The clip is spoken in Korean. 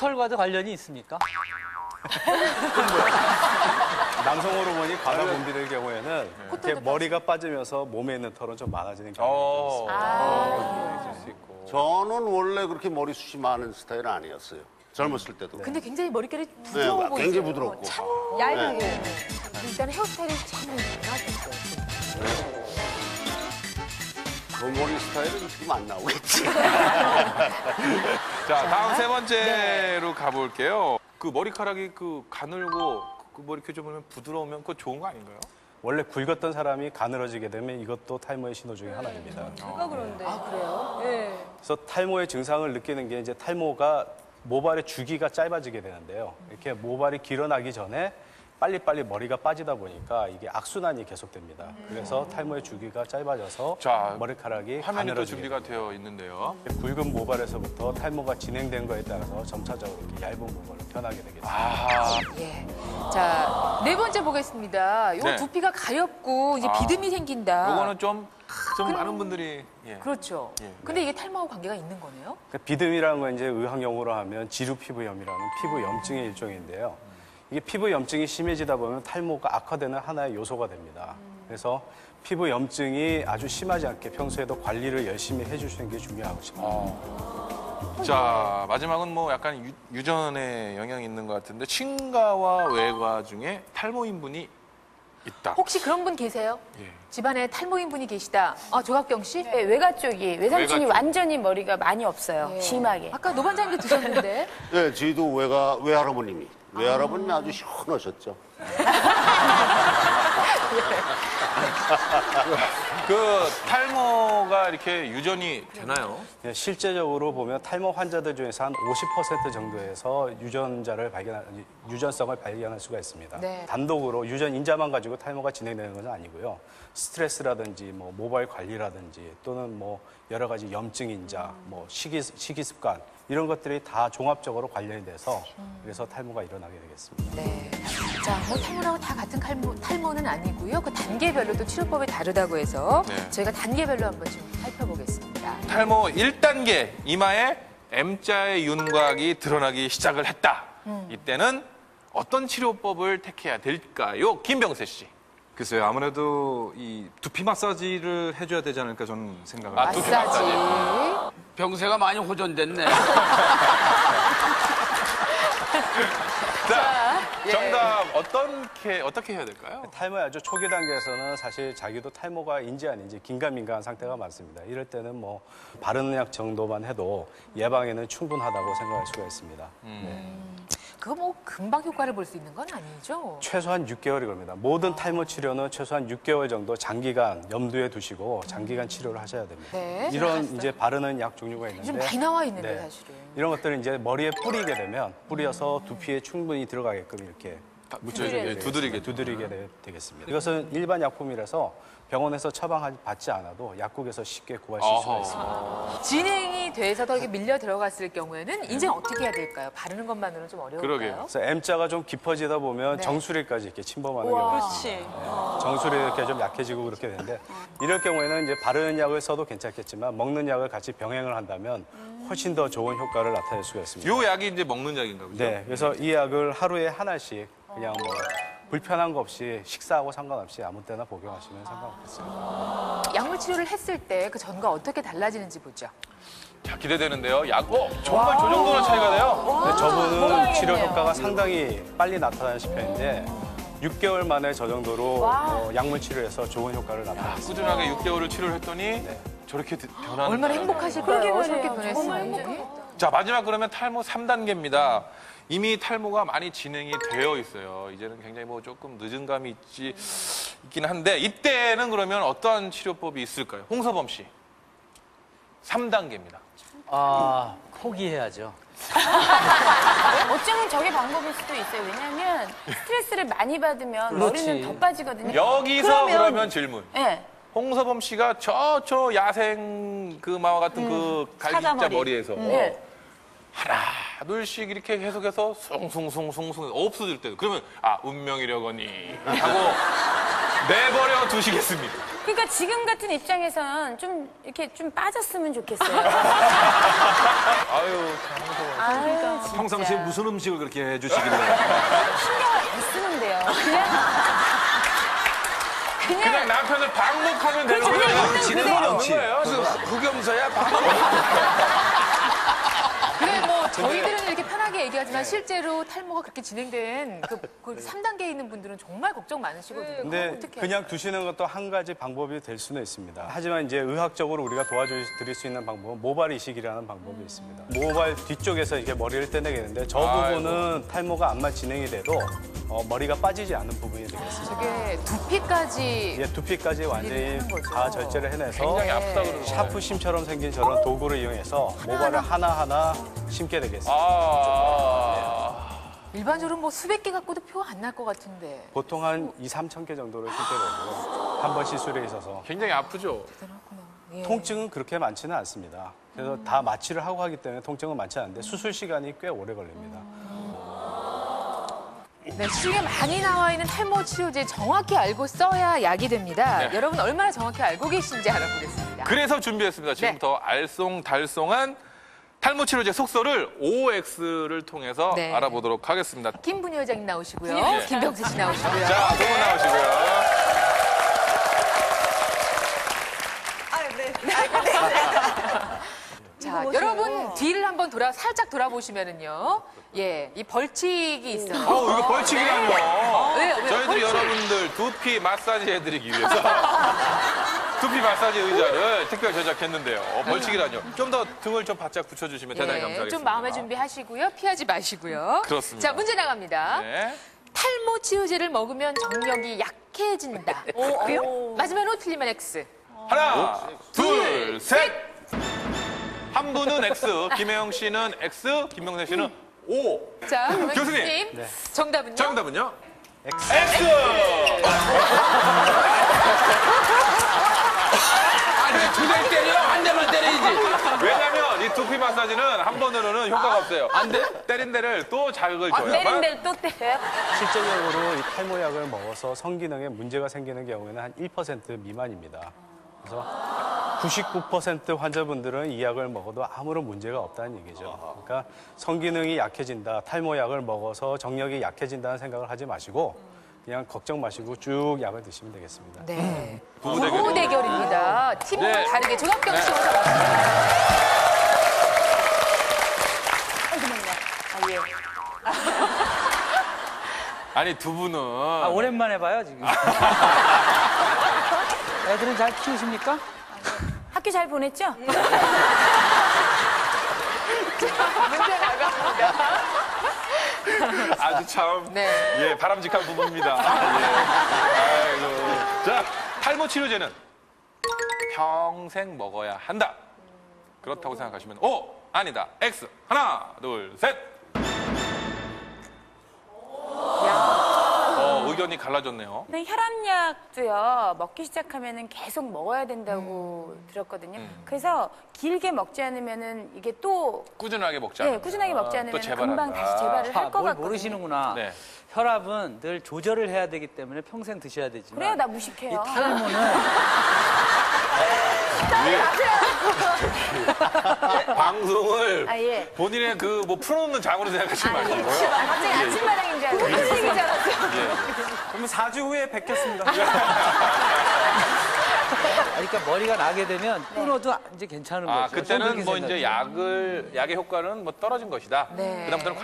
깃털과도 관련이 있습니까? 남성 호르몬이 과다 분비될 경우에는 이렇게 머리가 빠지면서 몸에 있는 털은 좀 많아지는 경우가 있을 수 있고. 저는 원래 그렇게 머리숱이 많은 스타일은 아니었어요. 젊었을 때도. 근데 굉장히 머릿결이 부드러워 네, 보이세요. 굉장히 부드럽고. 참 얇게. 네. 일단 헤어스타일이 참 나았어요. 그 머리 스타일은 지금 안 나오겠지. 자, 다음 세 번째로 가볼게요. 그 머리카락이 그 가늘고 그 머리 켜주면 부드러우면 그거 좋은 거 아닌가요? 원래 굵었던 사람이 가늘어지게 되면 이것도 탈모의 신호 중에 하나입니다. 누가 그런데? 아, 그래요? 네. 그래서 탈모의 증상을 느끼는 게 이제 탈모가 모발의 주기가 짧아지게 되는데요. 이렇게 모발이 길어나기 전에 빨리빨리 머리가 빠지다 보니까 이게 악순환이 계속됩니다. 그래서 탈모의 주기가 짧아져서 자, 머리카락이 화면이 또 가늘어지게 준비가 됩니다. 되어 있는데요. 굵은 모발에서부터 탈모가 진행된 거에 따라서 점차적으로 이렇게 얇은 모발로 변하게 되겠습니다. 아, 예. 자, 네 번째 보겠습니다. 요 네. 두피가 가렵고 이제 비듬이 생긴다. 요거는 좀 많은 분들이 예. 그렇죠. 예. 근데 이게 탈모하고 관계가 있는 거네요? 그러니까 비듬이라는 건 이제 의학용어로 하면 지루피부염이라는 피부 염증의 일종인데요. 이게 피부 염증이 심해지다 보면 탈모가 악화되는 하나의 요소가 됩니다. 그래서 피부 염증이 아주 심하지 않게 평소에도 관리를 열심히 해주시는 게 중요하십니다. 자, 마지막은 뭐 약간 유전의 영향이 있는 것 같은데 친가와 외가 중에 탈모인 분이 있다. 혹시 그런 분 계세요? 예. 집안에 탈모인 분이 계시다. 아, 조각경 씨? 네, 외가 쪽이 외삼촌이 외가 쪽. 완전히 머리가 많이 없어요. 예. 심하게. 아까 노반장도 드셨는데. 네, 저희도 외할아버님이. 외할아버님이 아주 시원하셨죠. 그 탈모가 이렇게 유전이 되나요? 네, 실제적으로 보면 탈모 환자들 중에서 한 50% 정도에서 유전성을 발견할 수가 있습니다. 네. 단독으로 유전 인자만 가지고 탈모가 진행되는 것은 아니고요. 스트레스라든지 뭐 모바일 관리라든지 또는 뭐 여러 가지 염증 인자, 뭐 식이 습관 이런 것들이 다 종합적으로 관련이 돼서 그래서 탈모가 일어나게 되겠습니다. 네. 자, 뭐 탈모라고 다 같은 탈모는 아니고요. 그 단계별로 또 치료법이 다르다고 해서 네. 저희가 단계별로 한번 좀 살펴보겠습니다. 탈모 1단계 이마에 M자의 윤곽이 드러나기 시작을 했다. 이때는 어떤 치료법을 택해야 될까요? 김병세 씨. 글쎄요, 아무래도 이 두피 마사지를 해줘야 되지 않을까 저는 생각을 아, 합니다. 두피 마사지. 병세가 많이 호전됐네. 자, 예. 정답 어떻게 해야 될까요? 탈모의 아주 초기 단계에서는 사실 자기도 탈모가 인지 아닌지 긴가민가한 상태가 많습니다. 이럴 때는 뭐 바르는 약 정도만 해도 예방에는 충분하다고 생각할 수가 있습니다. 그거 뭐 금방 효과를 볼 수 있는 건 아니죠? 최소한 6개월이 걸립니다. 모든 탈모 치료는 최소한 6개월 정도 장기간 염두에 두시고 장기간 치료를 하셔야 됩니다. 네. 이런 이제 바르는 약 종류가 있는데 요즘 많이 나와 있는데 네. 사실은. 이런 것들을 이제 머리에 뿌리게 되면 뿌려서 두피에 충분히 들어가게끔 이렇게 묻혀주게, 두드리게 되겠습니다. 이것은 일반 약품이라서 병원에서 처방받지 않아도 약국에서 쉽게 구하실 수가 있습니다. 진행이 돼서 더 이렇게 밀려 들어갔을 경우에는 이제 어떻게 해야 될까요? 바르는 것만으로는 좀 어려울까요? 그러게요. 그래서 M자가 좀 깊어지다 보면 네. 정수리까지 이렇게 침범하는 경우가 있습니다. 정수리 이렇게 좀 약해지고 그렇게 되는데 이럴 경우에는 이제 바르는 약을 써도 괜찮겠지만 먹는 약을 같이 병행을 한다면 훨씬 더 좋은 효과를 나타낼 수가 있습니다. 요 약이 이제 먹는 약인가 보죠? 네, 그래서 이 약을 하루에 하나씩 그냥 뭐 불편한 거 없이 식사하고 상관없이 아무 때나 복용하시면 상관없겠습니다. 약물 치료를 했을 때 그 전과 어떻게 달라지는지 보죠. 자, 기대되는데요. 정말 저 정도로 차이가 돼요? 근데 저분은 치료 효과가 상당히 빨리 나타나는 편인데 6개월 만에 저 정도로 약물 치료에서 좋은 효과를 나타냈습니다. 꾸준하게 6개월을 치료를 했더니 저렇게 변하는 얼마나 거예요. 행복하실까요? 저렇게 정말 변했으면. 행복하겠다. 자, 마지막 그러면 탈모 3단계입니다. 이미 탈모가 많이 진행이 되어 있어요. 이제는 굉장히 뭐 조금 늦은 감이 있긴 한데 이때는 그러면 어떠한 치료법이 있을까요? 홍서범 씨. 3단계입니다. 아, 포기해야죠. 어쩌면 저게 방법일 수도 있어요. 왜냐하면 스트레스를 많이 받으면 그렇지. 머리는 더 빠지거든요. 여기서 그러면 질문. 네. 홍서범 씨가 저 야생 그 마와 같은 그 갈기자 사자머리. 머리에서 네. 하나 둘씩 이렇게 계속해서 숭숭숭숭숭 없어질 때 그러면 아 운명이려거니 하고 내버려 두시겠습니까? 그러니까 지금 같은 입장에선 좀 이렇게 좀 빠졌으면 좋겠어요. 아유, 참 무서워. 아유, 진짜. 평상시에 무슨 음식을 그렇게 해주시길래. 신경을 안 쓰면 돼요. 그냥 남편을 방목하면 되는 그렇죠. 거예요. 그냥 지는 그대로. 없지. 흑염소야 그래 뭐 저희들은 이렇게 편하게 얘기하지만 실제로 탈모가 그렇게 진행된 그 3단계에 있는 분들은 정말 걱정 많으시거든요. 근데 그럼 어떻게 그냥 두시는 것도 한 가지 방법이 될 수는 있습니다. 하지만 이제 의학적으로 우리가 도와드릴 수 있는 방법은 모발 이식이라는 방법이 있습니다. 모발 뒤쪽에서 이렇게 머리를 떼내겠는데 저 부분은 탈모가 암만 진행이 돼도 머리가 빠지지 않는 부분이 되겠습니다. 저게 두피까지 예, 두피까지 완전히 하는 거죠. 다 절제를 해내서 굉장히 아프다 그러는 샤프 심처럼 생긴 저런 도구를 이용해서 모발을 하나하나 심게 되겠습니다. 일반적으로 뭐 수백 개 갖고도 표 안 날 것 같은데. 보통 한 2, 3천 개 정도를 심게 되고 한 번 시술에 있어서 굉장히 아프죠. 예. 통증은 그렇게 많지는 않습니다. 그래서 다 마취를 하고 하기 때문에 통증은 많지 않은데 수술 시간이 꽤 오래 걸립니다. 네, 시중에 많이 나와 있는 탈모 치료제 정확히 알고 써야 약이 됩니다. 네. 여러분 얼마나 정확히 알고 계신지 알아보겠습니다. 그래서 준비했습니다. 지금부터 알쏭달쏭한 탈모 치료제 속설을 OX를 통해서 네. 알아보도록 하겠습니다. 김분희 회장님 나오시고요. 네. 김병수 씨 나오시고요. 자, 두 분 나오시고요. 자, 여러분 뒤를 한번 살짝 돌아보시면은요. 예, 이 벌칙이 있어요. 이거 벌칙이라뇨. 왜요? 저희들이 벌칙. 여러분들 두피 마사지 해드리기 위해서 두피 마사지 의자를 특별히 제작했는데요. 벌칙이라뇨. 좀 더 등을 좀 바짝 붙여주시면 대단히 감사하겠습니다. 좀 마음의 준비하시고요. 피하지 마시고요. 그렇습니다. 자, 문제 나갑니다. 네. 탈모 치료제를 먹으면 정력이 약해진다. 맞으면 O, 틀리면 X. 하나, 둘, 셋. 한 분은 X, 김혜영 씨는 X, 김명래 씨는 O. 자, 그러면 교수님. 교수님 정답은요? 정답은요? X. X! 아니 두 대 때려 한 대만 때리지. 왜냐면 이 두피 마사지는 한 번으로는 효과가 없어요. 안 돼? 때린 데를 또 자극을 때린 줘야만. 데를 또 때려요? 실제적으로 이 탈모약을 먹어서 성기능에 문제가 생기는 경우에는 한 1% 미만입니다. 그래서 99% 환자분들은 이 약을 먹어도 아무런 문제가 없다는 얘기죠. 그러니까 성기능이 약해진다, 탈모약을 먹어서 정력이 약해진다는 생각을 하지 마시고 그냥 걱정 마시고 쭉 약을 드시면 되겠습니다. 네. 부부 부부 대결입니다. 팀과 네. 다르게 조갑경 씨 네. 아니 두 분은 오랜만에 봐요, 지금. 애들은 잘 키우십니까? 학교 잘 보냈죠? 문제 나갑니다. 아주 참 네. 예, 바람직한 부부입니다. 예. 아이고. 자, 탈모 치료제는 평생 먹어야 한다. 그렇다고 생각하시면 O, 아니다, X. 하나, 둘, 셋. 의견이 갈라졌네요. 근데 혈압약도요, 먹기 시작하면은 계속 먹어야 된다고 들었거든요. 그래서 길게 먹지 않으면은 이게 또 꾸준하게 먹자. 네, 꾸준하게 먹지 또 않으면 재발한다. 금방 다시 재발을 할 것 뭘 같거든요. 모르시는구나. 네. 혈압은 늘 조절을 해야 되기 때문에 평생 드셔야 되지만 그래요, 나 이 무식해요. 탈모는 방송을 아, 예. 본인의 그 뭐 풀어놓는 장으로 생각하지 말고요. 갑자기 아침마당인 줄 알고 무슨 얘기인 줄 알았어요. 그러면 4주 후에 뵙겠습니다. 그러니까 머리가 나게 되면 끊어도 이제 괜찮은 거죠. 아, 저는 그때는 그렇게 뭐 이제 생각해요. 약의 효과는 뭐 떨어진 것이다. 네. 그다음부터는